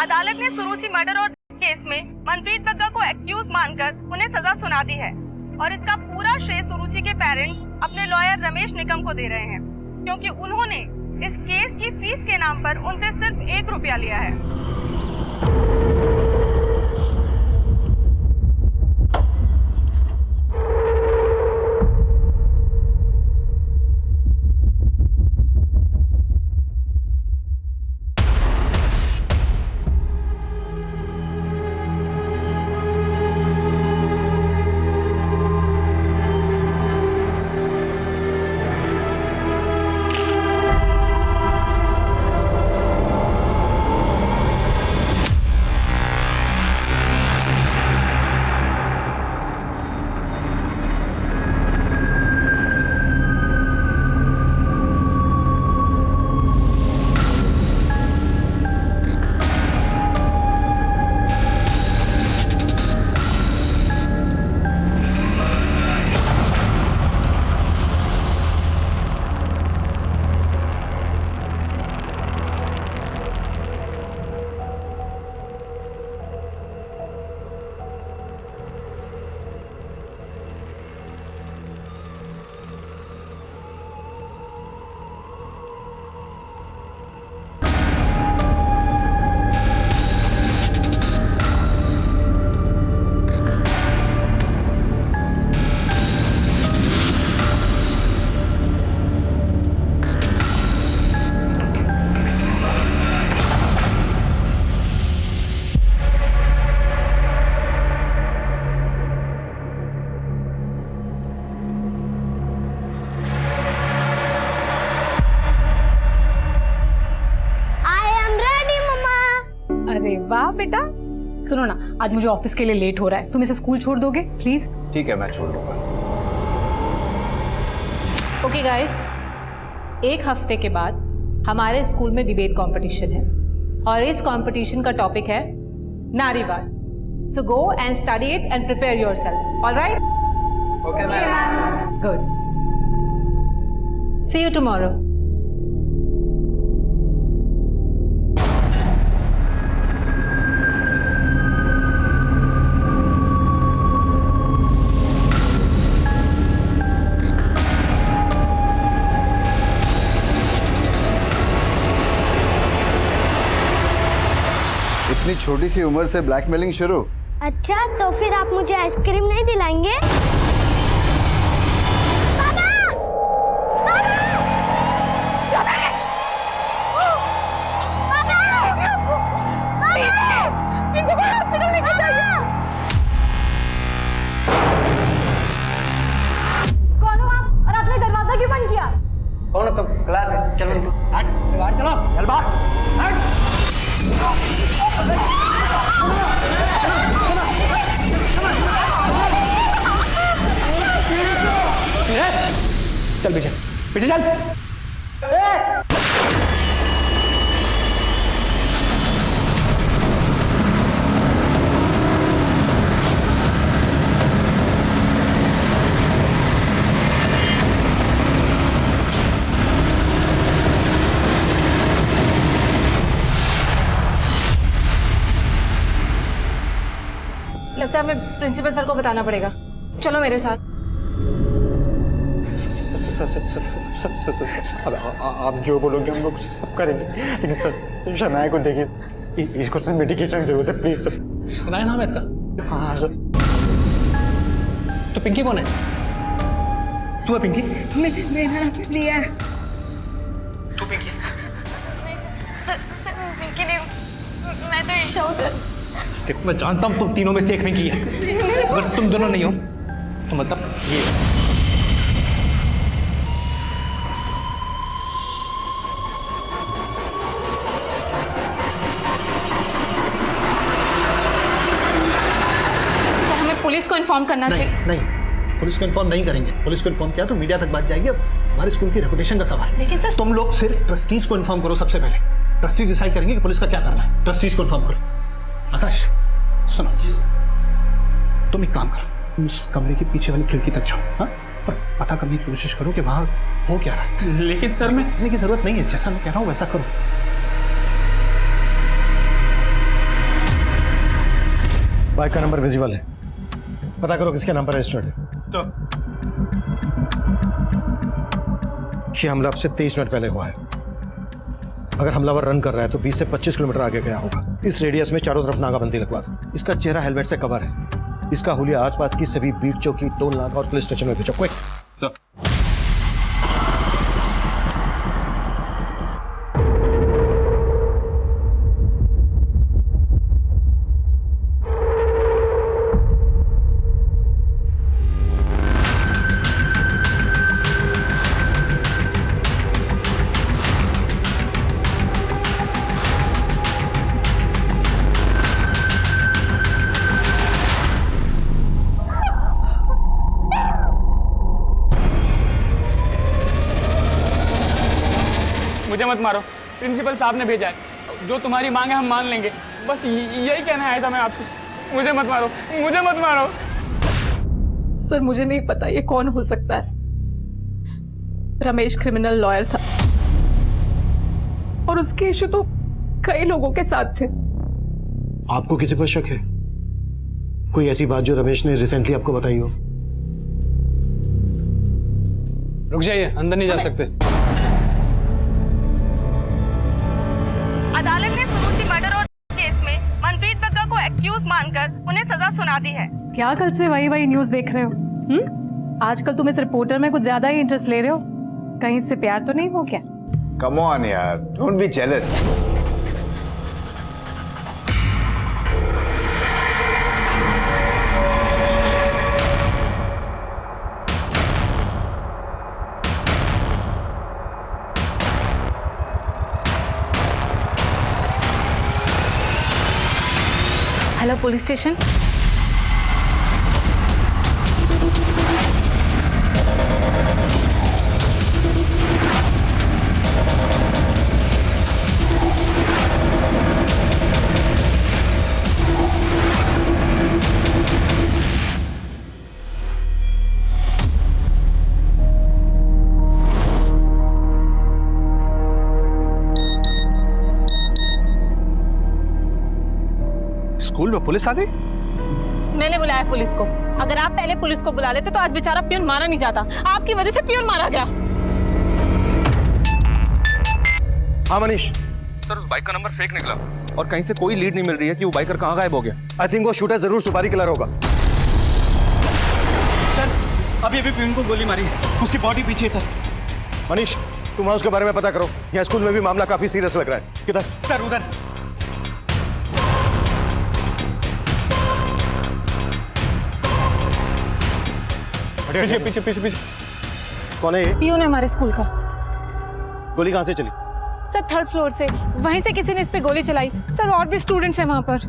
अदालत ने सुरुचि मर्डर और केस में मनप्रीत बग्गा को एक्यूज मानकर उन्हें सजा सुना दी है और इसका पूरा श्रेय सुरुचि के पेरेंट्स अपने लॉयर रमेश निकम को दे रहे हैं, क्योंकि उन्होंने इस केस की फीस के नाम पर उनसे सिर्फ 1 रुपया लिया है। वाह बेटा, सुनो ना, आज मुझे ऑफिस के लिए लेट हो रहा है, तुम इसे स्कूल छोड़ दोगे प्लीज? ठीक है, मैं छोड़ दूंगा। ओके गाइस, 1 हफ्ते के बाद हमारे स्कूल में डिबेट कंपटीशन है और इस कंपटीशन का टॉपिक है नारीवाद। So go and study it and prepare yourself. Alright? Okay ma'am. Good. See you tomorrow. इतनी छोटी सी उम्र से ब्लैकमेलिंग शुरू? अच्छा, तो फिर आप मुझे आइसक्रीम नहीं दिलाएंगे? बाबा! बाबा! रमेश! बाबा! बाबा! इनको हॉस्पिटल लेके जाइए। कौन हो आप और आपने दरवाजा क्यों बंद किया? कौन हो तुम? क्लास है, चलो हट, बाहर चलो, चल बाहर, हट। चल पीछे पीछे चल। लगता है हमें प्रिंसिपल सर को बताना पड़ेगा। चलो मेरे साथ। अब आप जो बोलोगे हम लोग सब करेंगे, लेकिन सर शनाया को देखिए, इसको सर मेडिकेशन की जरूरत है, प्लीज सर। शनाया नाम है इसका? हाँ सर। तो पिंकी कौन है? तू है पिंकी? मेरा नाम प्रिया है। तू पिंकी? सर पिंकी नहीं हूँ, मैं तो ईशा हूँ सर। मैं जानता हूँ तुम तीनों में से एक पिंकी है। अगर तुम दोनों नहीं हो तो मतलब ये। पुलिस को इन्फॉर्म करना चाहिए। नहीं, पुलिस को इन्फॉर्म नहीं करेंगे। पुलिस को इन्फॉर्म किया तो मीडिया तक बात जाएगी। अब हमारे स्कूल की रेपुटेशन का सवाल है। लेकिन सर, तुम लोग सिर्फ ट्रस्टीज को इन्फॉर्म करो। सबसे पहले ट्रस्टीज डिसाइड करेंगे कि पुलिस का क्या करना है। ट्रस्टीज को इन्फॉर्म करो। आकाश सुनो, तुम एक काम करो, तुम उस कमरे के पीछे वाली खिड़की तक जाओ, हाँ, और पता करने की कोशिश करो कि वहां हो क्या रहा है। लेकिन सर, मैं की जरूरत नहीं है, जैसा मैं कह रहा हूँ वैसा करो। बाइक का नंबर विजिबल है, पता करो किसके नाम पर रजिस्टर्ड है। तो ये हमला अब से 23 मिनट पहले हुआ है। अगर हमलावर रन कर रहा है तो 20 से 25 किलोमीटर आगे गया होगा। इस रेडियस में चारों तरफ नाकाबंदी लगवा दो। इसका चेहरा हेलमेट से कवर है। इसका हुलिया आसपास की सभी बीट चौकी, टोल नाका और पुलिस स्टेशन में भेजो। क्विक। सर मुझे मत मारो, प्रिंसिपल साहब ने भेजा है। जो तुम्हारी मांग है हम मान लेंगे। बस यही कहना आया था मैं आपसे। मुझे मत मारो, मुझे मत मारो। सर मुझे नहीं पता ये कौन हो सकता है। रमेश क्रिमिनल लॉयर था और उसके इशू तो कई लोगों के साथ थे। आपको किसी पर शक है? कोई ऐसी बात जो रमेश ने रिसेंटली आपको बताई हो? रुक जाइए, अंदर नहीं जा सकते। अदालत ने सुरुचि मर्डर और केस में मनप्रीत बग्गा को एक्यूज मानकर उन्हें सजा सुना दी है। क्या कल से वही न्यूज देख रहे हो? आजकल तुम इस रिपोर्टर में कुछ ज्यादा ही इंटरेस्ट ले रहे हो। कहीं से प्यार तो नहीं हो क्या? कम ऑन यार, don't be jealous. Hello police station. School में पुलिस आ गई? मैंने बुलाया पुलिस को। अगर आप पहले पुलिस को बुला लेते तो आज बेचारा पियून मारा नहीं जाता। आपकी वजह से पियून मारा गया। हाँ मनीष, सर उस बाइक का नंबर फेक निकला और कहीं से कोई लीड नहीं मिल रही है कि वो बाइकर कहाँ गायब हो गया। आई थिंक वो शूटर जरूर सुपारी किलर होगा। सर अभी पियून को गोली मारी है, उसकी बॉडी पीछे है। सर मनीष, तुम उसके बारे में पता करो। यहाँ स्कूल में भी मामला काफी सीरियस लग रहा है। किधर? सर उधर। पीछे पीछे पीछे पीछे। कौन है ये? पियून है हमारे स्कूल का। गोली कहाँ से चली? सर 3rd फ्लोर से। वहीं से किसी ने इस पे गोली चलाई। सर और भी स्टूडेंट्स हैं वहां पर।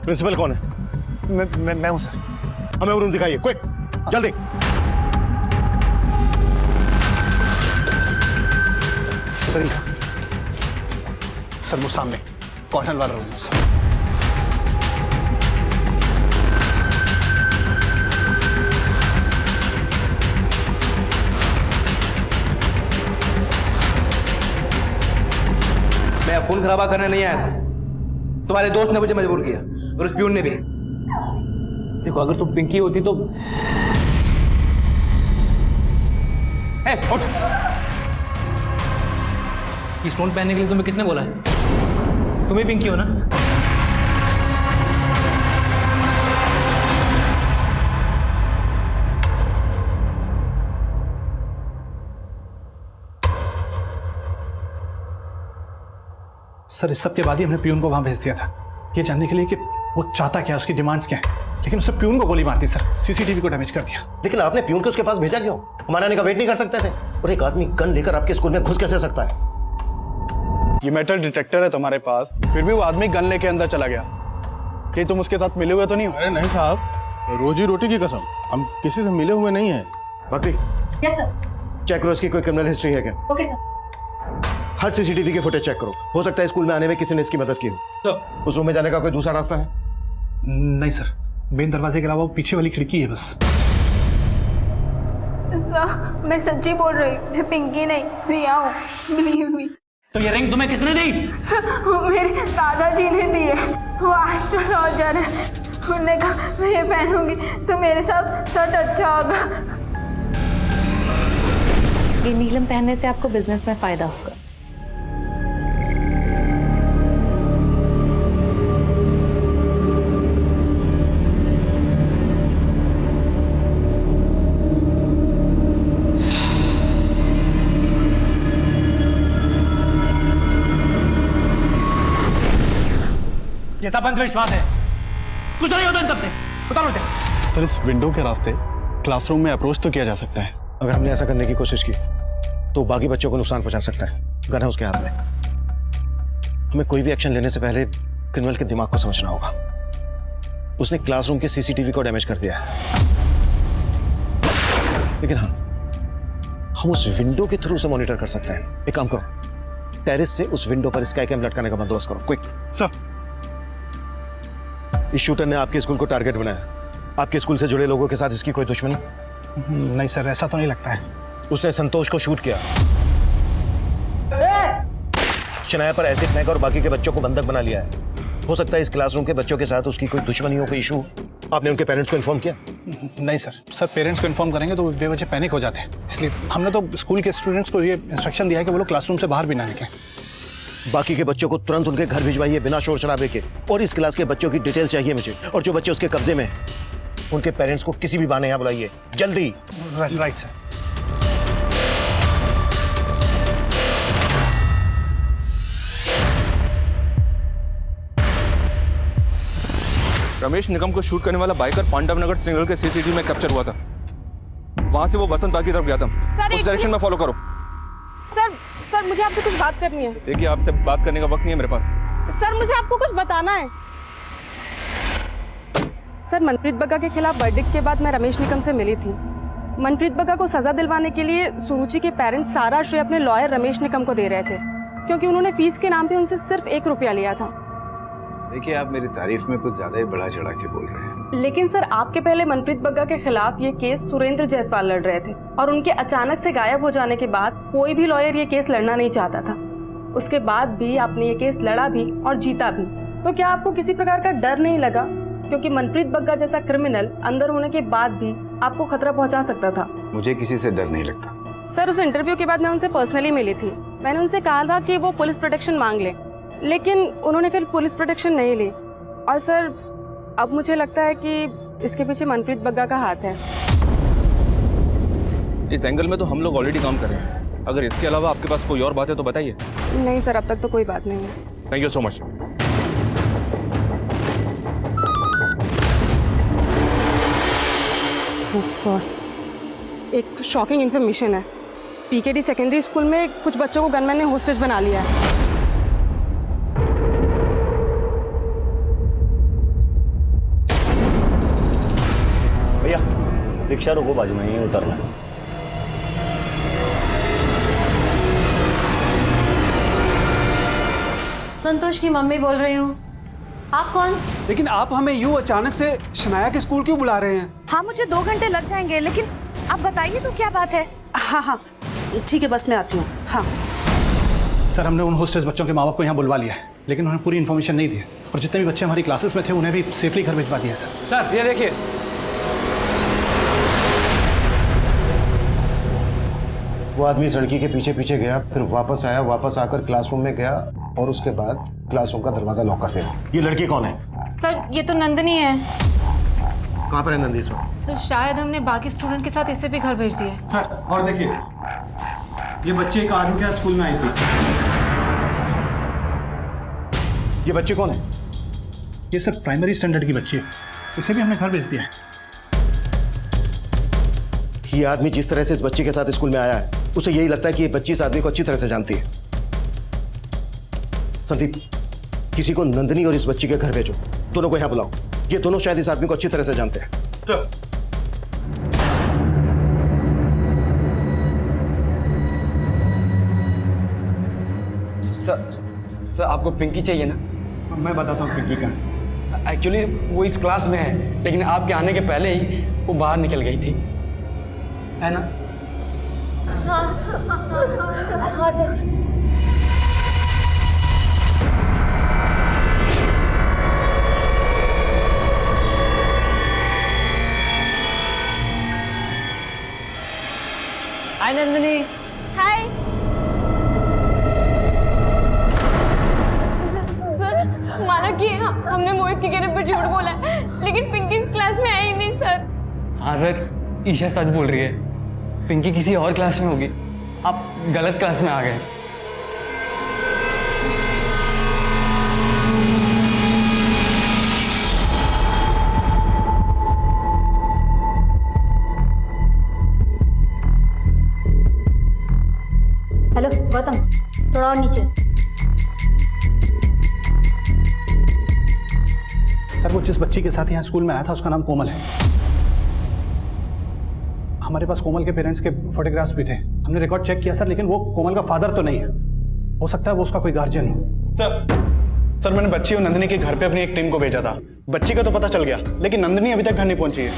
प्रिंसिपल कौन है? मैं हूं सर। हमें रूम दिखाइए, क्विक, जल्दी। सर सर वो सामने कॉर्नर वाला रूम है सर। मैं खून खराबा करने नहीं आया था। तुम्हारे दोस्त ने मुझे मजबूर किया और उस प्यून ने भी। देखो अगर तुम पिंकी होती तो उठ। ये स्टोन पहनने के लिए तुम्हें किसने बोला है? तुम ही पिंकी हो ना? सर इस सब के बाद ही हमने प्यून को वहां भेज दिया था, ये जानने के लिए कि वो चाहता क्या, उसकी डिमांड्स क्या है। लेकिन उसने प्यून को गोली मार दी सर, सीसीटीवी को डैमेज कर दिया। लेकिन आपने प्यून को उसके पास भेजा क्यों? हमारे आने का वेट नहीं कर सकते थे? और एक आदमी गन लेकर आपके स्कूल में घुस कैसे सकता है? ये मेटल डिटेक्टर है तुम्हारे पास, फिर भी वो आदमी गन लेके अंदर चला गया। कि तुम उसके साथ मिले हुए तो नहीं हो? अरे नहीं साहब, रोजी रोटी की कसम, हम किसी से मिले हुए नहीं हैं। भक्ति, यस सर। चेक करो इसकी कोई क्रिमिनल हिस्ट्री है क्या? Okay sir. हर सीसीटीवी के फुटेज चेक करो, हो सकता है स्कूल में आने में किसी ने इसकी मदद की हो। उस रूम में जाने का कोई दूसरा रास्ता है? नहीं सर, मेन दरवाजे के अलावा वो पीछे वाली खिड़की है बस। सर मैं सच्ची बोल रही हूँ, मैं पिंकी नहीं, प्रिया हूँ, बिलीव मी। तो ये रिंग तुम्हें किसने दी? मेरे दादाजी ने दी है। वो एस्ट्रोलॉजर है। उन्होंने कहा मैं ये पहनूंगी तो मेरे साथ सच अच्छा होगा। ये नीलम पहनने से आपको बिजनेस में फायदा होगा। ये सब अंधविश्वास है, कुछ नहीं होता इन सबसे। उतारो इसे। सर इस विंडो के रास्ते क्लासरूम में अप्रोच तो किया जा सकता है। अगर हमने ऐसा करने की कोशिश की तो बाकी बच्चों को नुकसान पहुंचा सकता है। गन है उसके हाथ में। हमें कोई भी एक्शन लेने से पहले क्रिमिनल के दिमाग को समझना होगा। उसने क्लासरूम के सीसीटीवी को डैमेज कर दिया है, लेकिन हाँ, हम उस विंडो के थ्रू से मॉनिटर कर सकते हैं। एक काम करो, टेरेस से उस विंडो पर स्काई कैम लटकाने का बंदोबस्त करो, क्विक। सर इस शूटर ने आपके स्कूल को टारगेट बनाया। आपके स्कूल से जुड़े लोगों के साथ इसकी कोई दुश्मनी? नहीं सर, ऐसा तो नहीं लगता है। उसने संतोष को शूट किया, शनाया पर एसिड फेंका और बाकी के बच्चों को बंधक बना लिया है। हो सकता है इस क्लासरूम के बच्चों के साथ उसकी कोई दुश्मनियों का इशू। आपने उनके पेरेंट्स को इन्फॉर्म किया? नहीं सर पेरेंट्स को इन्फॉर्म करेंगे तो बेवजह पैनिक हो जाते हैं, इसलिए हमने तो स्कूल के स्टूडेंट्स को ये इंस्ट्रक्शन दिया है कि वो लोग क्लासरूम से बाहर भी ना निकलें। बाकी के बच्चों को तुरंत उनके घर भिजवाइए बिना शोर शराबे के, और इस क्लास के बच्चों की डिटेल चाहिए मुझे। और जो बच्चे उसके कब्जे में हैं, उनके पेरेंट्स को किसी भी बहाने यहाँ बुलाइए, जल्दी। Right sir. रमेश निगम को शूट करने वाला बाइकर पांडव नगर सिग्नल के सीसीटीवी में कैप्चर हुआ था। वहां से वो बसंत पार्क की तरफ गया था। उस डायरेक्शन में फॉलो करो। सर मुझे आपसे कुछ बात करनी है। देखिए, आपसे बात करने का वक्त नहीं है मेरे पास। सर मुझे आपको कुछ बताना है। सर मनप्रीत बग्गा के खिलाफ वर्डिक्ट के बाद मैं रमेश निकम से मिली थी। मनप्रीत बग्गा को सजा दिलवाने के लिए सुरुचि के पेरेंट्स सारा श्रेय अपने लॉयर रमेश निकम को दे रहे थे, क्योंकि उन्होंने फीस के नाम पे उनसे सिर्फ 1 रुपया लिया था। देखिए, आप मेरी तारीफ में कुछ ज्यादा ही बढ़ा चढ़ा के बोल रहे हैं। लेकिन सर आपके पहले मनप्रीत बग्गा के खिलाफ ये केस सुरेंद्र जायसवाल लड़ रहे थे, और उनके अचानक से गायब हो जाने के बाद कोई भी लॉयर ये केस लड़ना नहीं चाहता था। उसके बाद भी आपने ये केस लड़ा भी और जीता भी। तो क्या आपको किसी प्रकार का डर नहीं लगा, क्योंकि मनप्रीत बग्गा जैसा क्रिमिनल अंदर होने के बाद भी आपको खतरा पहुंचा सकता था? मुझे किसी से डर नहीं लगता। सर उस इंटरव्यू के बाद मैं उनसे पर्सनली मिली थी। मैंने उनसे कहा था कि वो पुलिस प्रोटेक्शन मांग ले, लेकिन उन्होंने फिर पुलिस प्रोटेक्शन नहीं ली। और सर अब मुझे लगता है कि इसके पीछे मनप्रीत बग्गा का हाथ है। इस एंगल में तो हम लोग ऑलरेडी काम कर रहे हैं। अगर इसके अलावा आपके पास कोई और बात है तो बताइए। नहीं सर, अब तक तो कोई बात नहीं है। Thank you so much. एक शॉकिंग इन्फॉर्मेशन है। पीकेडी सेकेंडरी स्कूल में कुछ बच्चों को गनमैन ने होस्टेज बना लिया है। भैया रिक्शा रोको, बाजू में ही उतरना है। संतोष की मम्मी बोल रही हूँ। आप कौन? लेकिन आप हमें यूं अचानक से शनाया के स्कूल क्यों बुला रहे हैं? हाँ मुझे 2 घंटे लग जाएंगे, लेकिन आप बताइए तो क्या बात है? हाँ ठीक है, बस मैं आती हूँ। हाँ सर हमने उन होस्टेज बच्चों के माँ बाप को यहाँ बुलवा लिया है, लेकिन उन्हें पूरी इन्फॉर्मेशन नहीं दी है, और जितने भी बच्चे हमारी क्लासेस में थे उन्हें भी सेफली घर भिजवा दिया सर। सर ये देखिए, वो आदमी इस लड़की के पीछे पीछे गया, फिर वापस आया, वापस आकर क्लासरूम में गया, और उसके बाद क्लासरूम का दरवाजा लॉक कर दिया। ये लड़की कौन है? सर ये तो नंदनी है। कहाँ पर है नंदी इस वक्त? सर शायद हमने बाकी स्टूडेंट के साथ इसे भी घर भेज दिया है। सर और देखिए, ये बच्चे एक आदमी के स्कूल में आई थी। ये बच्चे कौन है? ये सर प्राइमरी स्टैंडर्ड की बच्ची है, इसे भी हमने घर भेज दिया है। ये आदमी जिस तरह से इस बच्ची के साथ स्कूल में आया है, उसे यही लगता है कि ये बच्ची इस आदमी को अच्छी तरह से जानती है। संदीप, किसी को नंदनी और इस बच्ची के घर भेजो, दोनों को यहाँ बुलाओ। ये दोनों शायद इस आदमी को अच्छी तरह से जानते हैं। सर आपको पिंकी चाहिए ना? मैं बताता हूँ पिंकी का। एक्चुअली वो इस क्लास में है, लेकिन आपके आने के पहले ही वो बाहर निकल गई थी, है ना? हाँ सर। हाय। सर माना कि हमने मोहित के कहने पर झूठ बोला है, लेकिन पिंकी क्लास में आई नहीं सर। हाँ सर, ईशा सच बोल रही है। पिंकी किसी और क्लास में होगी, आप गलत क्लास में आ गए। हेलो गौतम, थोड़ा और नीचे। सर वो जिस बच्ची के साथ यहाँ स्कूल में आया था उसका नाम कोमल है। हमारे पास कोमल के पेरेंट्स के फोटोग्राफ्स भी थे, हमने रिकॉर्ड चेक किया सर, लेकिन वो कोमल का फादर तो नहीं है। हो सकता है वो उसका कोई गार्जियन हो। सर मैंने बच्ची और नंदिनी के घर पे अपनी एक टीम को भेजा था। बच्ची का तो पता चल गया, लेकिन नंदिनी अभी तक घर नहीं पहुंची है।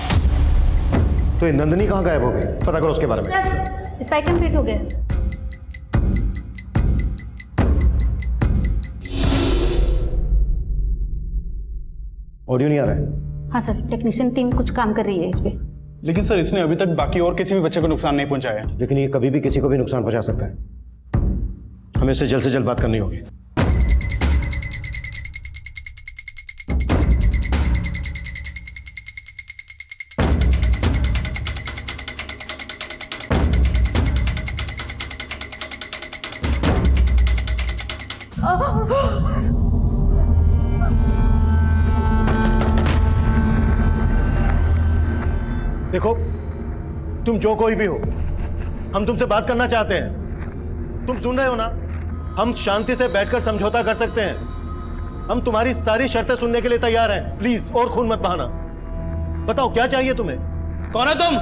तो ये नंदिनी कहाँ गायब हो गई, पता करो उसके बारे में। सर स्पाइक कंप्लीट हो गया। ऑडियो नहीं आ रहा है। हाँ सर, टेक्नीशियन टीम कुछ काम कर रही है इस पे। लेकिन सर इसने अभी तक बाकी और किसी भी बच्चे को नुकसान नहीं पहुंचाया है। लेकिन ये कभी भी किसी को भी नुकसान पहुंचा सकता है। हमें इससे जल्द से जल्द बात करनी होगी। देखो तुम जो कोई भी हो, हम तुमसे बात करना चाहते हैं। तुम सुन रहे हो ना, हम शांति से बैठकर समझौता कर सकते हैं। हम तुम्हारी सारी शर्तें सुनने के लिए तैयार हैं। प्लीज और खून मत बहाना। बताओ क्या चाहिए तुम्हें? कौन है तुम?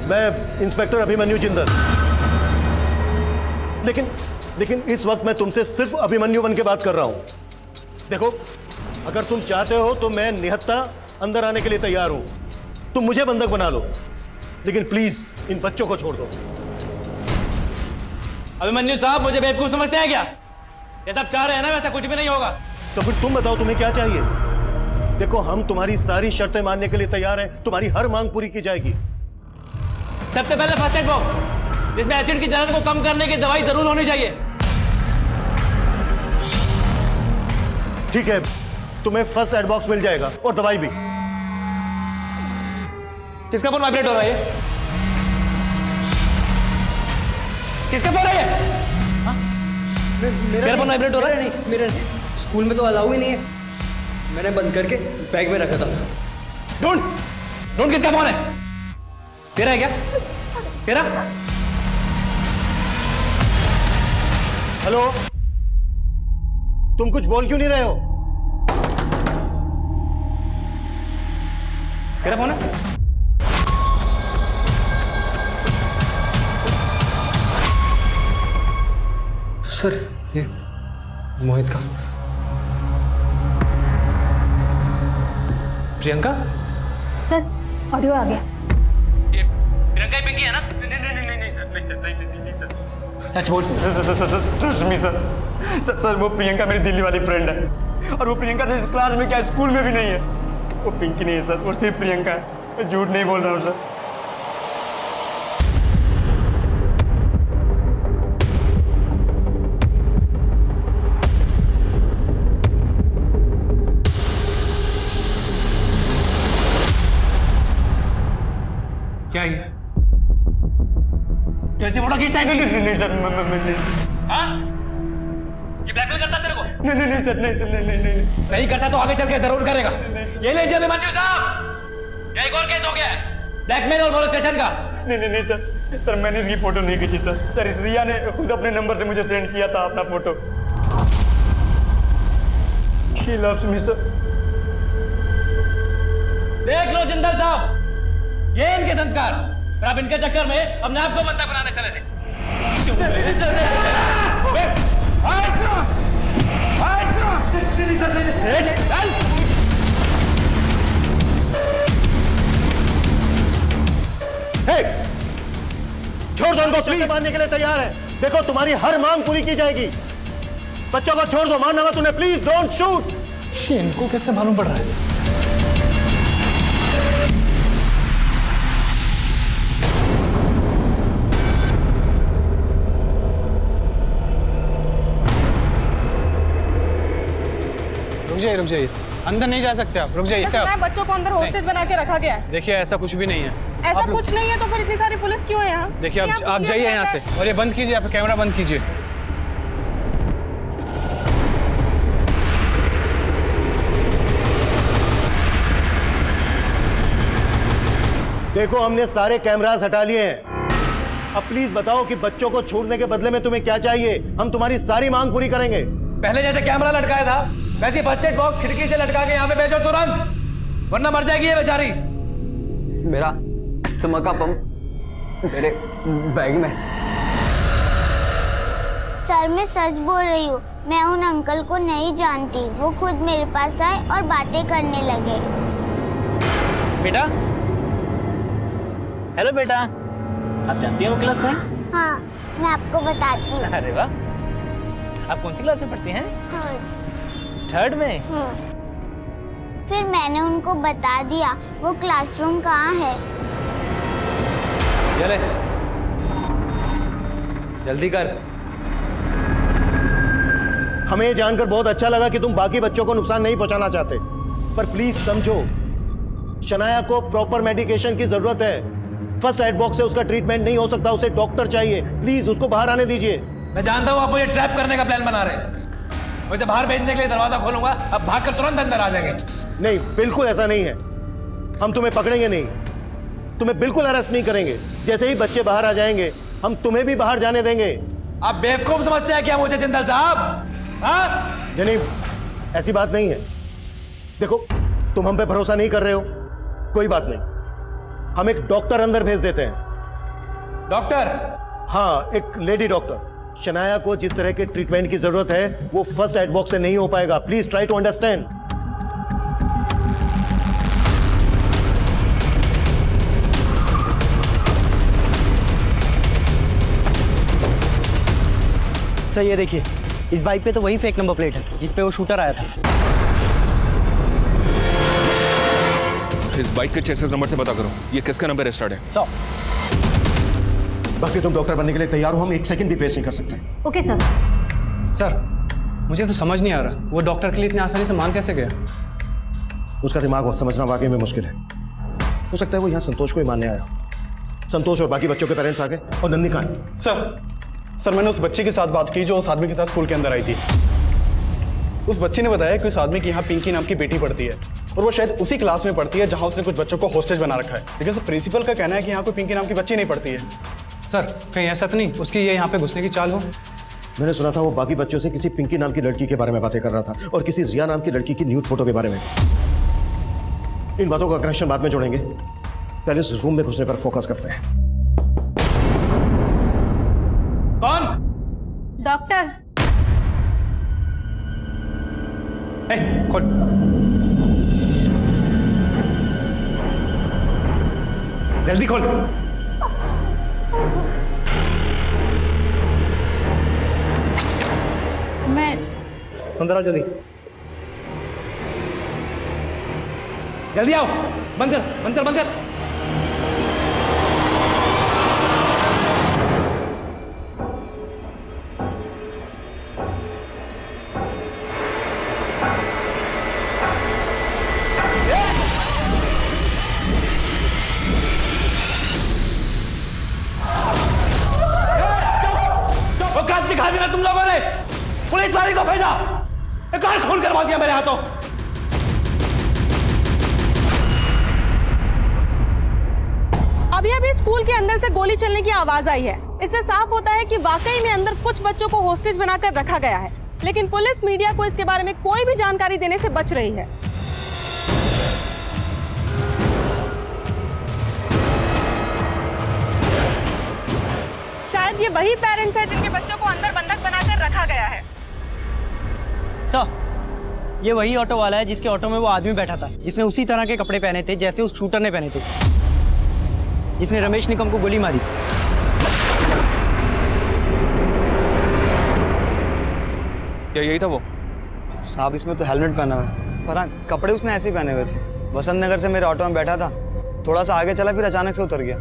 मैं इंस्पेक्टर अभिमन्यु जिंदल। लेकिन इस वक्त मैं तुमसे सिर्फ अभिमन्यु बन के बात कर रहा हूं। देखो अगर तुम चाहते हो तो मैं निहत्था अंदर आने के लिए तैयार हूं। तुम मुझे बंधक बना लो, लेकिन प्लीज इन बच्चों को छोड़ दो। अभिमन्यु साहब मुझे बेवकूफ समझते हैं क्या? ये सब चाह रहे हैं ना, वैसा कुछ भी नहीं होगा। तो फिर तुम बताओ तुम्हें क्या चाहिए? देखो हम तुम्हारी सारी शर्तें मानने के लिए तैयार हैं। तुम्हारी हर मांग पूरी की जाएगी। सबसे पहले फर्स्ट एड बॉक्स, जिसमें एसिड की जलन को कम करने की दवाई जरूर होनी चाहिए। ठीक है, तुम्हें फर्स्ट एड बॉक्स मिल जाएगा और दवाई भी। किसका फोन वाइब्रेट हो रहा है? किसका फोन है ये? मेरा फोन वाइब्रेट हो रहा है? नहीं, मेरा नहीं। स्कूल में तो अलाउ ही नहीं है। मैंने बंद करके बैग में रखा था। ढूंढ किसका फोन है? तेरा है क्या? तेरा? हेलो, तुम कुछ बोल क्यों नहीं रहे हो? तेरा फोन है? सर ये मोहित का। प्रियंका? सर ऑडियो आ गया। ये प्रियंका ही पिंकी है ना? नहीं सर। सच बोल। ट्रस्ट मी सर, वो प्रियंका मेरी दिल्ली वाली फ्रेंड है। और वो प्रियंका तो इस क्लास में क्या स्कूल में भी नहीं है। वो पिंकी नहीं है सर, वो सिर्फ प्रियंका है। मैं झूठ नहीं बोल रहा हूँ सर। क्या ये? कैसे फोटो खींचता है? नहीं सर, हाँ? ये ब्लैकमेल करता तेरे को? नहीं सर, नहीं। नहीं करता तो आगे चल के जरूर करेगा। ये लीजिए अभिमन्यु साहब, ये एक और केस हो गया है, ब्लैकमेल और मोलेस्टेशन का। नहीं सर, मैंने इसकी फोटो नहीं खींची सर। इस रिया ने खुद अपने नंबर से मुझे सेंड किया था अपना photo. She loves me sir। देख लो जिंदल साहब, ये इनके संस्कार। और अब इनके चक्कर में अपने आप को बंधक बनाने चले थे। छोड़ दो उनको, प्लीज मानने के लिए तैयार है। देखो तुम्हारी हर मांग पूरी की जाएगी। बच्चों को छोड़ दो, मानना मत उन्हें। Please don't shoot. इनको कैसे मालूम पड़ रहा है? रुक जाइए, अंदर नहीं जा सकते आप, रुक जाइए। सुना है बच्चों को अंदर हॉस्टेज बना के रखा गया है। देखिए ऐसा कुछ भी नहीं है। ऐसा कुछ नहीं है तो फिर इतनी सारी पुलिस क्यों है यहाँ? देखिए आप जाइए यहाँ से, और ये बंद कीजिए, आप कैमरा बंद कीजिए। देखो हमने सारे कैमरास हटा लिए हैं। अब प्लीज बताओ कि बच्चों को छोड़ने के बदले में तुम्हें क्या चाहिए? हम तुम्हारी सारी मांग पूरी करेंगे। पहले जैसे कैमरा लटकाया था वैसे फर्स्ट एड बॉक्स खिड़की से लटका के यहाँ पे भेजो तुरंत, वरना मर जाएगी ये बेचारी। मेरा अस्थमा का पंप मेरे बैग में। सर मैं सच बोल रही हूँ, मैं उन अंकल को नहीं जानती। वो खुद मेरे पास आए और बातें करने लगे। बेटा, हेलो बेटा, आप जानती हो वो क्लास का है? हाँ, मैं आपको बताती हूँ। अरे वाह, आप कौन सी क्लास में पढ़ती हैं? थर्ड में? फिर मैंने उनको बता दिया वो क्लासरूम कहाँ है। चले जल्दी कर। हमें ये जानकर बहुत अच्छा लगा कि तुम बाकी बच्चों को नुकसान नहीं पहुंचाना चाहते, पर प्लीज समझो शनाया को प्रॉपर मेडिकेशन की जरूरत है। फर्स्ट एड बॉक्स से उसका ट्रीटमेंट नहीं हो सकता, उसे डॉक्टर चाहिए। प्लीज उसको बाहर आने दीजिए। मैं जानता हूँ आप मुझे ट्रैप करने का प्लान बना रहे हैं। मुझे बाहर भेजने के लिए दरवाजा खोलूंगा, अब भागकर तुरंत अंदर आ जाएंगे। नहीं, बिल्कुल ऐसा नहीं है। हम तुम्हें पकड़ेंगे नहीं, तुम्हें बिल्कुल अरेस्ट नहीं करेंगे। जैसे ही बच्चे बाहर आ जाएंगे हम तुम्हें भी बाहर जाने देंगे। आप बेवकूफ समझते हैं क्या मुझे जिंदल साहब? हाँ? नहीं, ऐसी बात नहीं है। देखो तुम हम पे भरोसा नहीं कर रहे हो, कोई बात नहीं, हम एक डॉक्टर अंदर भेज देते हैं। डॉक्टर? हाँ, एक लेडी डॉक्टर। शनाया को जिस तरह के ट्रीटमेंट की जरूरत है वो फर्स्ट एड बॉक्स से नहीं हो पाएगा। Please try to understand. Sir ये देखिए, इस बाइक पे तो वही फेक नंबर प्लेट है जिस पे वो शूटर आया था। इस बाइक के चेसिस नंबर से पता करो ये किसका नंबर रजिस्टर्ड है। सर बाकी तुम डॉक्टर बनने के लिए तैयार हो, हम एक सेकंड भी वेस्ट नहीं कर सकते। Okay sir. सर मुझे तो समझ नहीं आ रहा वो डॉक्टर के लिए इतनी आसानी से मान कैसे गया? उसका दिमाग बहुत समझना वाकई में मुश्किल है। हो सकता है वो यहाँ संतोष को ही मानने आया। संतोष और बाकी बच्चों के पेरेंट्स आ गए। और नंदी कहाँ है? सर मैंने उस बच्चे के साथ बात की जो उस आदमी के साथ स्कूल के अंदर आई थी। उस बच्चे ने बताया कि उस आदमी की यहाँ पिंकी नाम की बेटी पढ़ती है और वो शायद उसी क्लास में पढ़ती है जहाँ उसने कुछ बच्चों को हॉस्टेज बना रखा है। लेकिन सर प्रिंसिपल का कहना है कि यहाँ कोई पिंकी नाम की बच्ची नहीं पढ़ती है। सर कहीं ऐसा तो नहीं उसकी ये यहाँ पे घुसने की चाल हो? मैंने सुना था वो बाकी बच्चों से किसी पिंकी नाम की लड़की के बारे में बातें कर रहा था और किसी रिया नाम की लड़की की न्यूड फोटो के बारे में। इन बातों का कनेक्शन बाद में जोड़ेंगे, पहले इस रूम में घुसने पर फोकस करते हैं। कौन? डॉक्टर। खोल। जल्दी खोल। मैं अंदर आओ जल्दी। जल्दी आओ, बंद कर बंद कर बंद कर। दिखा देना तुम लोगों ने, पुलिस वाले को भेजा, एक और खून करवा दिया मेरे हाथों। अभी अभी स्कूल के अंदर से गोली चलने की आवाज आई है। इससे साफ होता है कि वाकई में अंदर कुछ बच्चों को होस्टेज बनाकर रखा गया है, लेकिन पुलिस मीडिया को इसके बारे में कोई भी जानकारी देने से बच रही है। शायद ये वही पेरेंट्स हैं जिनके बच्चों को अंदर बंधक बनाकर रखा गया है। सर ये वही ऑटो वाला है जिसके ऑटो में वो आदमी बैठा था, जिसने उसी तरह के कपड़े पहने थे जैसे उस शूटर ने पहने थे, जिसने रमेश निकम को गोली मारी। क्या यही था वो? साहब इसमें तो हेलमेट पहना हुआ है, पर हाँ कपड़े उसने ऐसे ही पहने हुए थे। वसंत नगर से मेरे ऑटो में बैठा था, थोड़ा सा आगे चला फिर अचानक से उतर गया।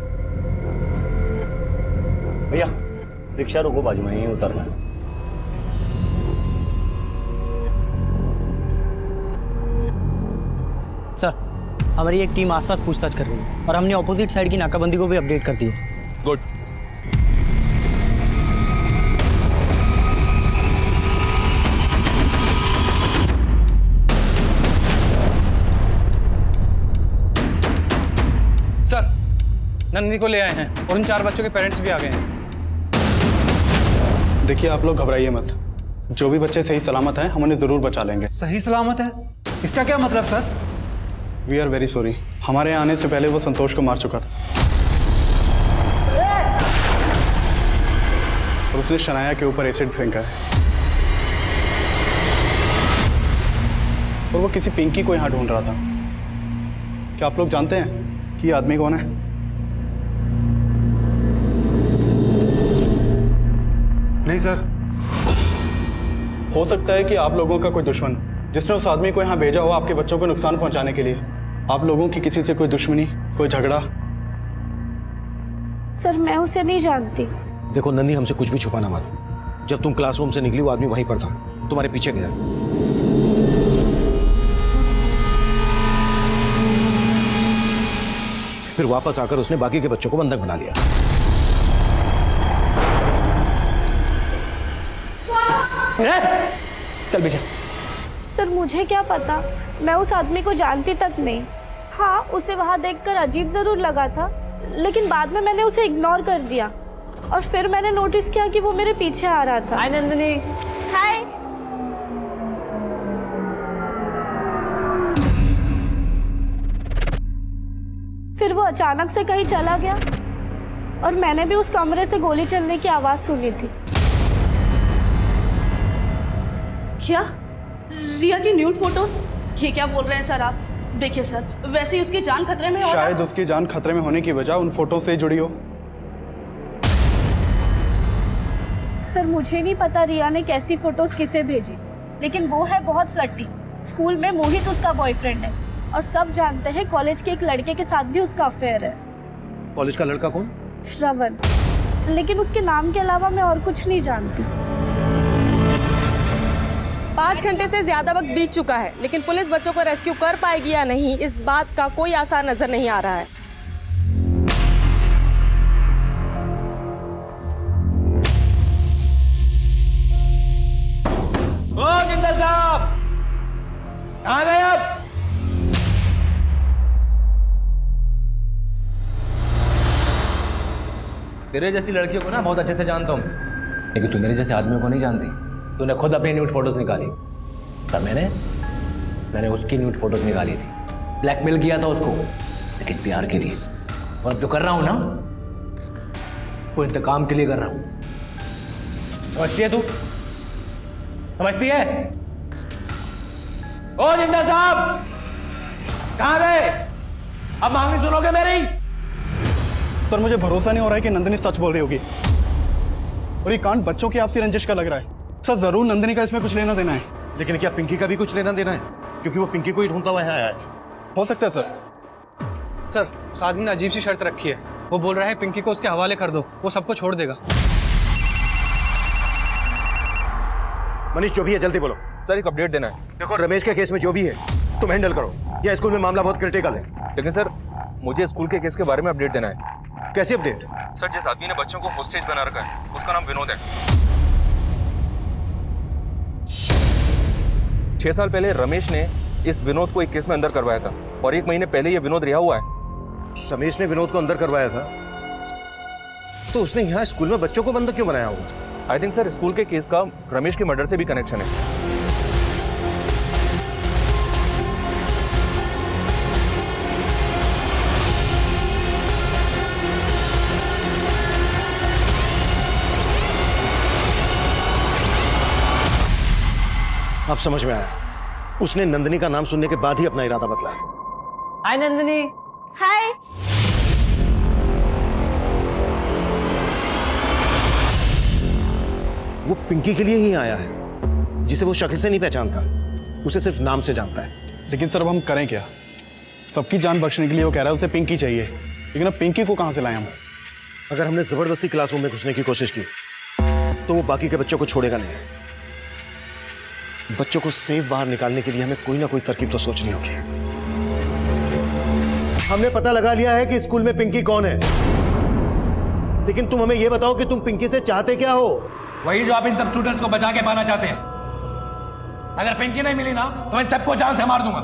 भैया रिक्शा रोको, बाजू में ही उतरना है। हमारी एक टीम आसपास पूछताछ कर रही है और हमने ऑपोजिट साइड की नाकाबंदी को भी अपडेट कर दी है। गुड। सर, नंदिनी को ले आए हैं और उन 4 बच्चों के पेरेंट्स भी आ गए हैं। देखिए, आप लोग घबराइए मत। जो भी बच्चे सही सलामत हैं हम उन्हें जरूर बचा लेंगे। सही सलामत है? इसका क्या मतलब sir? We are very sorry. हमारे आने से पहले वो संतोष को मार चुका था और उसने शनाया के ऊपर एसिड फेंका है और वो किसी पिंकी को यहाँ ढूंढ रहा था। क्या आप लोग जानते हैं कि ये आदमी कौन है? नहीं सर। हो सकता है कि आप लोगों का कोई दुश्मन जिसने उस आदमी को यहाँ भेजा हो आपके बच्चों को नुकसान पहुंचाने के लिए। आप लोगों की किसी से कोई दुश्मनी, कोई झगड़ा? सर मैं उसे नहीं जानती। देखो नंदी, हमसे कुछ भी छुपाना मत। जब तुम क्लासरूम से निकली वो आदमी वहीं पर था, तुम्हारे पीछे गया। फिर वापस आकर उसने बाकी के बच्चों को बंधक बना लिया। चल बेटा। सर मुझे क्या पता, मैं उस आदमी को जानती तक नहीं। हाँ, उसे वहाँ देखकर अजीब जरूर लगा था, लेकिन बाद में मैंने उसे इग्नोर कर दिया और फिर मैंने नोटिस किया कि वो मेरे पीछे आ रहा था। हाय नंदिनी। हाय। फिर वो अचानक से कहीं चला गया और मैंने भी उस कमरे से गोली चलने की आवाज सुनी थी। क्या? रिया की न्यूड फोटोज? ये क्या बोल रहे हैं सर आप? देखिए सर, वैसे ही उसकी जान खतरे में है। शायद उसकी जान खतरे में होने की वजह उन फोटो से जुड़ी हो। सर मुझे नहीं पता रिया ने कैसी फोटोज किसे भेजी, लेकिन वो है बहुत फ्लर्टी। स्कूल में मोहित उसका बॉयफ्रेंड है और सब जानते हैं कॉलेज के एक लड़के के साथ भी उसका अफेयर है। कॉलेज का लड़का कौन? श्रवण। लेकिन उसके नाम के अलावा मैं और कुछ नहीं जानती। 5 घंटे से ज्यादा वक्त बीत चुका है, लेकिन पुलिस बच्चों को रेस्क्यू कर पाएगी या नहीं, इस बात का कोई आसार नजर नहीं आ रहा है। ओ जिंदल साहब, कहाँ गए आप? तेरे जैसी लड़कियों को ना बहुत अच्छे से जानता हूँ, लेकिन तू मेरे जैसे आदमियों को नहीं जानती। तूने खुद अपनी न्यूड फोटोज निकाली, पर मैंने उसकी न्यूड फोटोज निकाली थी। ब्लैकमेल किया था उसको, लेकिन प्यार के लिए। और अब जो कर रहा हूं ना, वो इंतकाम के लिए कर रहा हूं। समझती है तू? समझती है? ओ जिंदल साहब, कहां गए? अब मांगनी सुनोगे मेरी? सर मुझे भरोसा नहीं हो रहा है कि नंदिनी सच बोल रही होगी और ये कांड बच्चों की आपसी रंजिश का लग रहा है। सर जरूर नंदिनी का इसमें कुछ लेना देना है। लेकिन क्या पिंकी का भी कुछ लेना देना है? क्योंकि वो पिंकी को ही ढूंढता हुआ यहाँ आया है। हो सकता है सर। सर उस आदमी ने अजीब सी शर्त रखी है। वो बोल रहा है पिंकी को उसके हवाले कर दो, वो सबको छोड़ देगा। मनीष, जो भी है जल्दी बोलो। सर एक अपडेट देना है। देखो रमेश के केस में जो भी है तुम हैंडल करो। यह स्कूल में मामला बहुत क्रिटिकल है। लेकिन सर मुझे स्कूल के केस के बारे में अपडेट देना है। कैसी अपडेट? सर जिस आदमी ने बच्चों को होस्टेज बना रखा है उसका नाम विनोद है। 6 साल पहले रमेश ने इस विनोद को एक केस में अंदर करवाया था और 1 महीने पहले ये विनोद रिहा हुआ है। रमेश ने विनोद को अंदर करवाया था, तो उसने यहाँ स्कूल में बच्चों को बंधक क्यों बनाया होगा? आई थिंक सर स्कूल के केस का रमेश के मर्डर से भी कनेक्शन है। अब समझ में आया। उसने नंदिनी का नाम सुनने के बाद ही अपना इरादा बदला है। हाय नंदिनी। हाय। वो पिंकी के लिए ही आया है, जिसे वो शक्ल से नहीं पहचानता, उसे सिर्फ नाम से जानता है। लेकिन सर अब हम करें क्या? सबकी जान बख्शने के लिए वो कह रहा है उसे पिंकी चाहिए, लेकिन अब पिंकी को कहां से लाएं हम? अगर हमने जबरदस्ती क्लासरूम में घुसने की कोशिश की तो वो बाकी के बच्चों को छोड़ेगा नहीं। बच्चों को सेफ बाहर निकालने के लिए हमें कोई ना कोई तरकीब तो सोचनी होगी। हमने पता लगा लिया है कि स्कूल में पिंकी कौन है, लेकिन तुम हमें यह बताओ कि तुम पिंकी से चाहते क्या हो? वही जो आप इन सब स्टूडेंट्स को बचा के पाना चाहते हैं। अगर पिंकी नहीं मिली ना तो मैं सबको जान से मार दूंगा।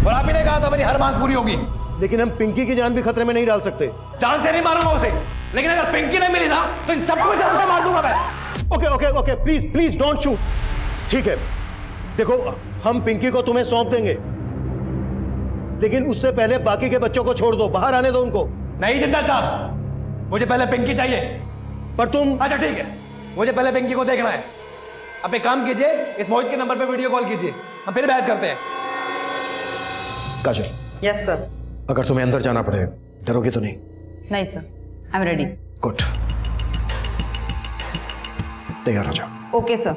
और आप ही ने कहा था मेरी हर मांग पूरी होगी। लेकिन हम पिंकी की जान भी खतरे में नहीं डाल सकते। जान से नहीं मारूंगा उसे, लेकिन अगर पिंकी नहीं मिली ना तो इन सबको जान से मार दूंगा मैं। Okay okay okay, please please don't shoot. ठीक है, देखो हम पिंकी को तुम्हें सौंप देंगे, लेकिन उससे पहले बाकी के बच्चों को छोड़ दो, बाहर आने दो उनको। नहीं जिंदल साहब, मुझे पहले पिंकी चाहिए। पर तुम... अच्छा ठीक है, मुझे पहले पिंकी को देखना है। अब एक काम कीजिए, इस मोहित के नंबर पे वीडियो कॉल कीजिए, हम फिर बहस करते हैं। काजल। Yes sir. अगर तुम्हें अंदर जाना पड़े, डरोगे तो नहीं? नहीं sir, I am ready. Good, तैयार हो जाओ। Okay sir.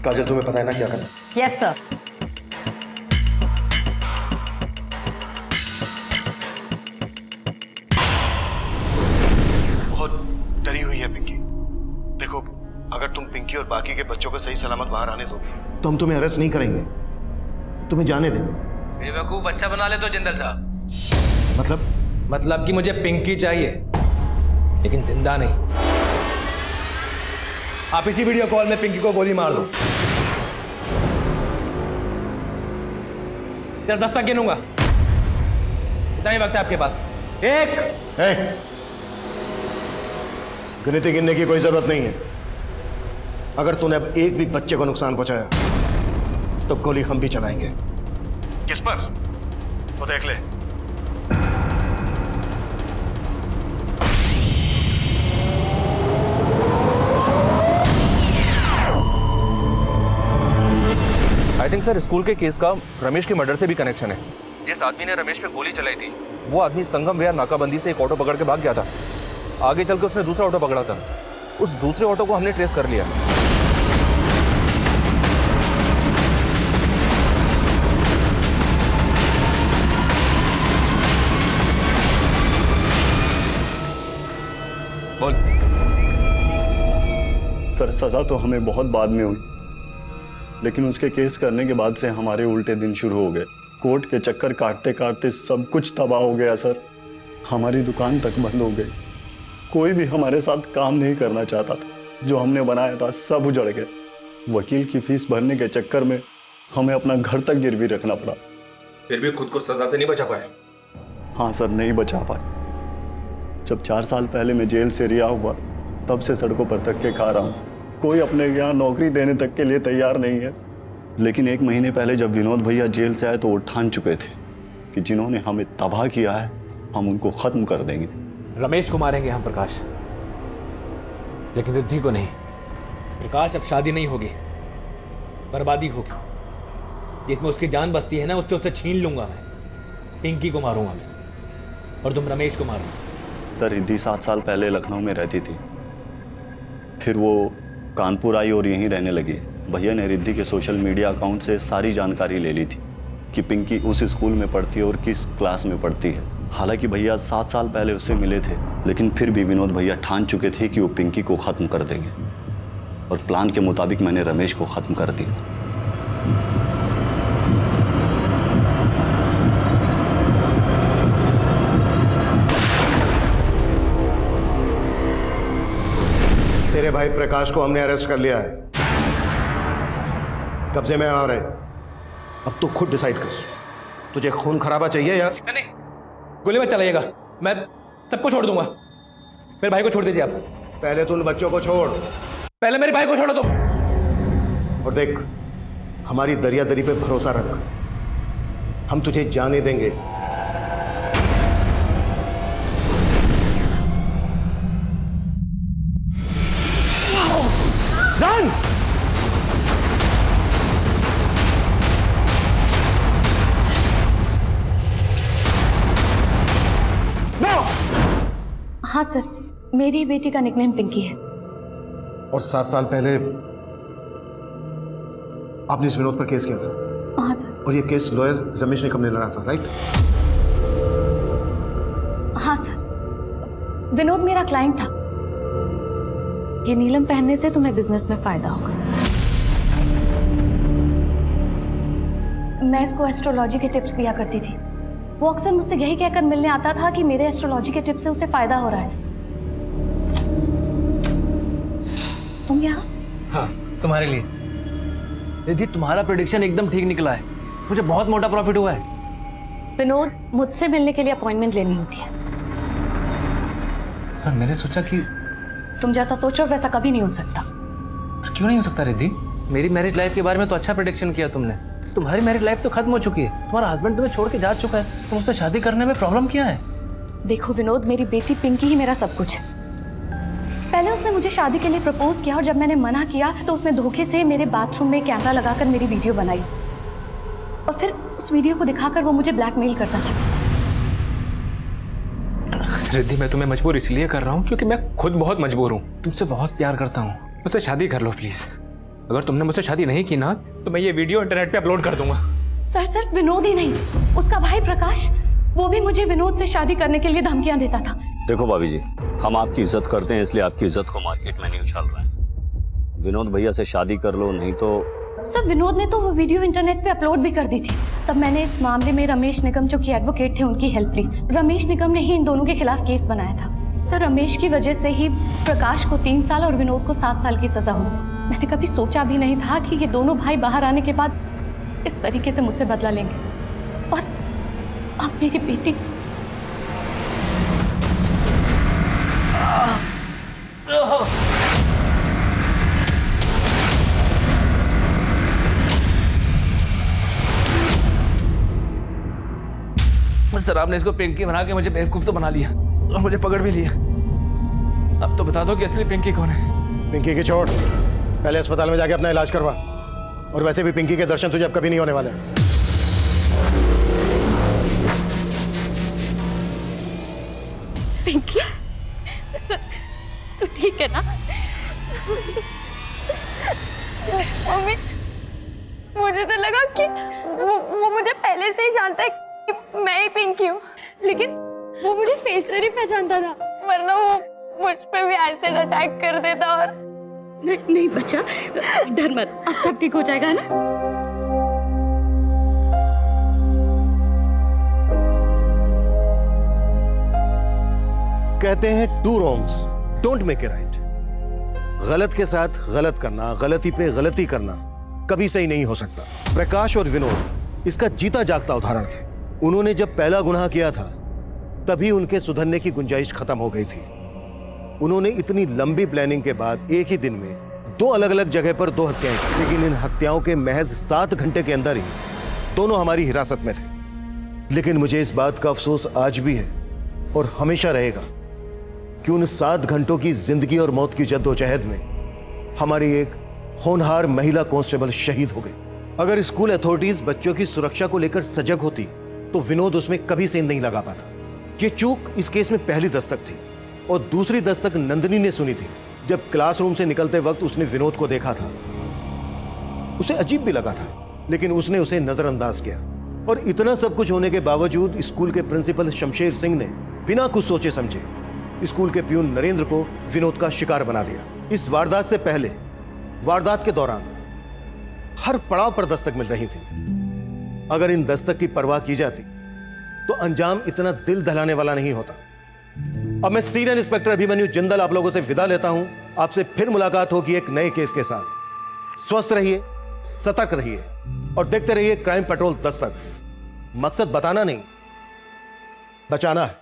काजल, तुम्हें पता है ना क्या करना? Yes sir. बहुत डरी हुई है पिंकी। देखो, अगर तुम पिंकी और बाकी के बच्चों को सही सलामत बाहर आने दोगे तो हम तुम्हें अरेस्ट नहीं करेंगे, तुम्हें जाने देंगे। बेवकूफ अच्छा बना ले तो जिंदल साहब। मतलब कि मुझे पिंकी चाहिए, लेकिन जिंदा नहीं। आप इसी वीडियो कॉल में पिंकी को गोली मार दो। इधर 10 तक गिनूंगा, इतना ही वक्त है आपके पास। 1। गिनती गिनने की कोई जरूरत नहीं है। अगर तूने अब एक भी बच्चे को नुकसान पहुंचाया तो गोली हम भी चलाएंगे। किस पर? वो देख ले। आई थिंक सर स्कूल के केस का रमेश के मर्डर से भी कनेक्शन है। जिस आदमी ने रमेश पे गोली चलाई थी वो आदमी संगम विहार नाकाबंदी से एक ऑटो पकड़ के भाग गया था। आगे चल के उसने दूसरा ऑटो पकड़ा था। उस दूसरे ऑटो को हमने ट्रेस कर लिया। बोल। सर, सजा तो हमें बहुत बाद में हुई, लेकिन उसके केस करने के बाद से हमारे उल्टे दिन शुरू हो गए। कोर्ट के चक्कर काटते काटते सब कुछ तबाह हो गया सर। हमारी दुकान तक बंद हो गई। कोई भी हमारे साथ काम नहीं करना चाहता था। जो हमने बनाया था सब उजड़ गए। वकील की फीस भरने के चक्कर में हमें अपना घर तक गिरवी रखना पड़ा। फिर भी खुद को सजा से नहीं बचा पाए? हाँ सर, नहीं बचा पाए। जब 4 साल पहले मैं जेल से रिहा हुआ तब से सड़कों पर धक्के खा रहा हूँ। कोई अपने यहाँ नौकरी देने तक के लिए तैयार नहीं है। लेकिन 1 महीने पहले जब विनोद भैया जेल से आए तो वो ठान चुके थे कि जिन्होंने हमें तबाह किया है हम उनको खत्म कर देंगे। रमेश को मारेंगे हम प्रकाश, लेकिन रिद्धि को नहीं। प्रकाश, अब शादी नहीं होगी, बर्बादी होगी। जिसमें उसकी जान बसती है ना, उससे उसे छीन लूंगा मैं। पिंकी को मारूंगा मैं, और तुम रमेश को मारूंगा। सर, रिद्धि 7 साल पहले लखनऊ में रहती थी, फिर वो कानपुर आई और यहीं रहने लगी। भैया ने रिद्धि के सोशल मीडिया अकाउंट से सारी जानकारी ले ली थी कि पिंकी उस स्कूल में पढ़ती है और किस क्लास में पढ़ती है। हालांकि भैया 7 साल पहले उससे मिले थे, लेकिन फिर भी विनोद भैया ठान चुके थे कि वो पिंकी को ख़त्म कर देंगे, और प्लान के मुताबिक मैंने रमेश को ख़त्म कर दिया। तेरे भाई प्रकाश को हमने अरेस्ट कर लिया है, कब्जे में आ रहे। अब तू खुद डिसाइड कर, तुझे खून खराबा चाहिए या नहीं? गोली मत चलाइएगा, मैं सबको छोड़ दूंगा। मेरे भाई को छोड़ दीजिए आप। पहले तू उन बच्चों को छोड़। पहले मेरे भाई को छोड़ो तुम। और देख, हमारी दरियादरी पे भरोसा रख, हम तुझे जाने देंगे। जान! हाँ सर, मेरी बेटी का निकनेम पिंकी है। और 7 साल पहले आपने इस विनोद पर केस किया था? हाँ सर। और ये केस लॉयर रमेश निकम ने लड़ा था, राइट? हाँ सर, विनोद मेरा क्लाइंट था। ये नीलम पहनने से तुम्हें बिजनेस में फायदा होगा। मैं इसको एस्ट्रोलॉजी के टिप्स दिया करती थी। वो अक्सर मुझसे यही कहकर मिलने आता था कि मेरे एस्ट्रोलॉजी के टिप्स से उसे फायदा हो रहा है। तुम यहाँ? हाँ, तुम्हारे लिए। दीदी तुम्हारा प्रेडिक्शन एकदम ठीक निकला है, मुझे बहुत मोटा प्रॉफिट हुआ है। विनोद, मुझसे मिलने के लिए अपॉइंटमेंट लेनी होती है। पर मैंने सोचा कि तुम जैसा सोच रहे हो वैसा कभी नहीं हो सकता। क्यों नहीं हो सकता रिद्धि? मेरी मैरिज लाइफ के बारे में तो अच्छा प्रेडिक्शन किया तुमने। तुम्हारी मैरिज लाइफ तो खत्म हो चुकी है, तुम्हारा हस्बैंड तुम्हें छोड़ के जा चुका है, तुम उससे शादी करने में प्रॉब्लम क्या है? देखो विनोद, मेरी बेटी पिंकी ही मेरा सब कुछ है। पहले उसने मुझे शादी के लिए प्रपोज किया और जब मैंने मना किया तो उसने धोखे से मेरे बाथरूम में कैमरा लगाकर मेरी वीडियो बनाई और फिर उस वीडियो को दिखाकर वो मुझे ब्लैकमेल करता था। रिद्धि, मैं तुम्हें मजबूर इसलिए कर रहा हूँ क्योंकि मैं खुद बहुत मजबूर हूँ। तुमसे बहुत प्यार करता हूँ, मुझसे शादी कर लो प्लीज। अगर तुमने मुझसे शादी नहीं की ना तो मैं ये वीडियो इंटरनेट पे अपलोड कर दूंगा। सर, सिर्फ विनोद ही नहीं, उसका भाई प्रकाश, वो भी मुझे विनोद से शादी करने के लिए धमकियां देता था। देखो भाभी जी, हम आपकी इज्जत करते हैं, इसलिए आपकी इज्जत को मार्केट में नहीं उछाल रहे हैं। विनोद भैया से शादी कर लो, नहीं तो। सर, विनोद ने तो वो वीडियो इंटरनेट पे अपलोड भी कर दी थी। तब मैंने इस मामले में रमेश निगम, जो कि एडवोकेट थे, उनकी हेल्प ली। रमेश निगम ने ही इन दोनों के खिलाफ केस बनाया था। सर, रमेश की वजह से ही प्रकाश को 3 साल और विनोद को 7 साल की सजा हुई। मैंने कभी सोचा भी नहीं था कि ये दोनों भाई बाहर आने के बाद इस तरीके से मुझसे बदला लेंगे। और अब मेरी बेटी सर, आपने इसको पिंकी बना के मुझे बेवकूफ तो बना लिया और मुझे पकड़ भी लिया। अब तो बता दो कि असली पिंकी कौन है। पिंकी की छोड़, पहले अस्पताल में जाके अपना इलाज करवा। और वैसे भी पिंकी के दर्शन तुझे अब कभी नहीं होने वाले। पिंकी, तू ठीक है ना? मम्मी, मुझे तो लगा कि वो मुझे पहले से ही जानता है कि मैं ही पिंकी हूँ, लेकिन वो मुझे फेस से नहीं पहचानता था, वरना वो मुझ पे भी एसिड अटैक कर देता। और नहीं बच्चा, डर मत, अब सब ठीक हो जाएगा ना। कहते हैं two wrongs don't make a right. गलत के साथ गलत करना, गलती पे गलती करना कभी सही नहीं हो सकता। प्रकाश और विनोद इसका जीता जागता उदाहरण थे। उन्होंने जब पहला गुनाह किया था तभी उनके सुधरने की गुंजाइश खत्म हो गई थी। उन्होंने इतनी लंबी प्लानिंग के बाद एक ही दिन में 2 अलग अलग जगह पर 2 हत्याएं की, लेकिन इन हत्याओं के महज 7 घंटे के अंदर ही दोनों हमारी हिरासत में थे। लेकिन मुझे इस बात का अफसोस आज भी है और हमेशा रहेगा कि उन 7 घंटों की जिंदगी और मौत की जद्दोजहद में हमारी एक होनहार महिला कांस्टेबल शहीद हो गई। अगर स्कूल अथॉरिटीज बच्चों की सुरक्षा को लेकर सजग होती तो विनोद उसमें कभी सेंध नहीं लगा पाता। ये चूक इस केस में पहली दस्तक थी और दूसरी दस्तक नंदिनी ने सुनी थी जब क्लासरूम से निकलते वक्त उसने विनोद को देखा था। उसे अजीब भी लगा था, लेकिन उसने उसे नजरअंदाज किया। और इतना सब कुछ होने के बावजूद स्कूल के प्रिंसिपल शमशेर सिंह ने बिना कुछ सोचे समझे स्कूल के प्यून नरेंद्र को विनोद का शिकार बना दिया। इस वारदात से पहले, वारदात के दौरान हर पड़ाव पर दस्तक मिल रही थी। अगर इन दस्तक की परवाह की जाती तो अंजाम इतना दिल दहलाने वाला नहीं होता। अब मैं सीनियर इंस्पेक्टर अभिमन्यु जिंदल आप लोगों से विदा लेता हूं। आपसे फिर मुलाकात होगी एक नए केस के साथ। स्वस्थ रहिए, सतर्क रहिए और देखते रहिए क्राइम पेट्रोल दस्तक। मकसद बताना नहीं, बचाना है।